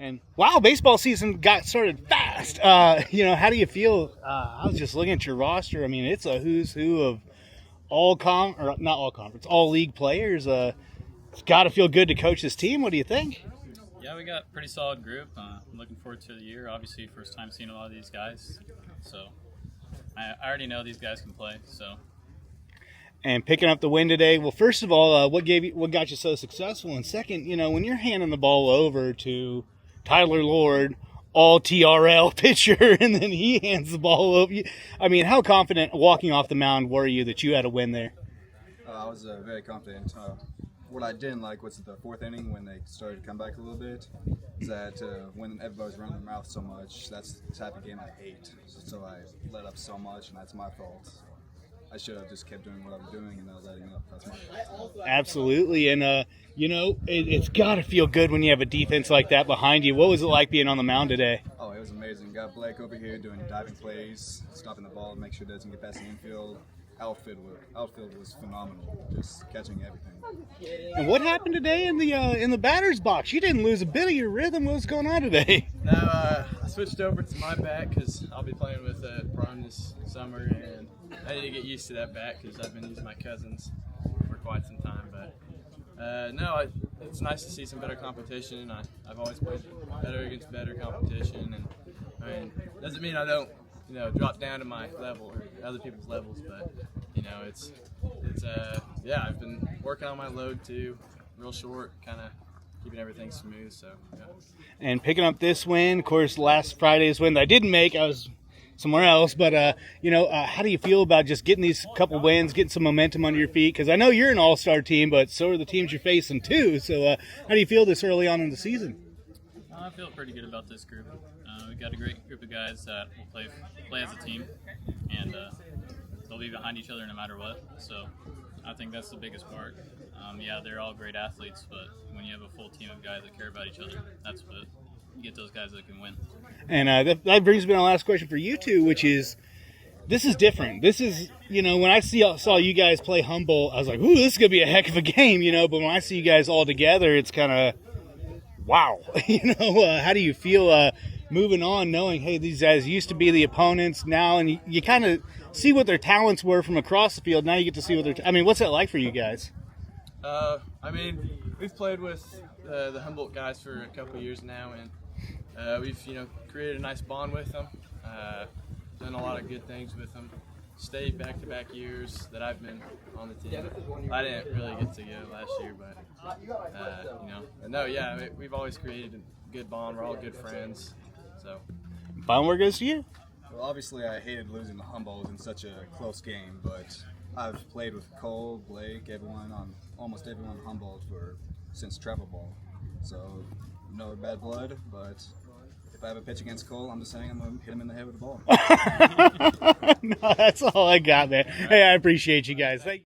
And wow, baseball season got started fast. How do you feel? I was just looking at your roster. I mean, it's a who's who of or not all conference, all league players. It's got to feel good to coach this team. What do you think? Yeah, we got a pretty solid group. I'm looking forward to the year. Obviously, first time seeing a lot of these guys, so I already know these guys can play. So. And picking up the win today. Well, first of all, what got you so successful? And second, when you're handing the ball over to Tyler Lord, all TRL pitcher, and then he hands the ball over. I mean, how confident walking off the mound were you that you had a win there? I was very confident. What I didn't like was the fourth inning when they started to come back a little bit. Is that when everybody's running their mouth so much, that's the type of game I hate. So I let up so much, and that's my fault. I should have just kept doing what I was doing and not letting up. That's my fault. Absolutely. And, it's got to feel good when you have a defense like that behind you. What was it like being on the mound today? Oh, it was amazing. Got Blake over here doing diving plays, stopping the ball to make sure it doesn't get past the infield. Outfield was phenomenal, just catching everything. And what happened today in the batter's box? You didn't lose a bit of your rhythm. What was going on today? No, I switched over to my bat because I'll be playing with Prime this summer, and I need to get used to that bat because I've been using my cousin's for quite some time. But it's nice to see some better competition. I've always played better against better competition, and it doesn't mean I don't drop down to my level or other people's levels, but I've been working on my load too, real short, kind of keeping everything smooth. So yeah. And picking up this win, of course, last Friday's win that I didn't make, I was somewhere else, but how do you feel about just getting these couple wins, getting some momentum under your feet? Because I know you're an all-star team, but so are the teams you're facing too. So how do you feel this early on in the season? I feel pretty good about this group. We've got a great group of guys that will play as a team, and they'll be behind each other no matter what. So I think that's the biggest part. They're all great athletes, but when you have a full team of guys that care about each other, that's what you get those guys that can win. And that brings me to the last question for you two, which is, this is different. This is, when I saw you guys play Humboldt, I was like, ooh, this is going to be a heck of a game, but when I see you guys all together, it's kind of, wow. How do you feel moving on, knowing, hey, these guys used to be the opponents now, and you kind of see what their talents were from across the field. Now you get to see what what's that like for you guys? We've played with the Humboldt guys for a couple of years now, and we've created a nice bond with them, done a lot of good things with them. Stayed back-to-back years that I've been on the team. I didn't really get to go last year, but we've always created a good bond. We're all good friends. So, final word goes to you. Well, obviously, I hated losing to Humboldt in such a close game, but I've played with Cole, Blake, almost everyone on Humboldt since travel ball. So, no bad blood, but if I have a pitch against Cole, I'm just saying I'm going to hit him in the head with the ball. No, that's all I got, man. Hey, I appreciate you guys. Thank you.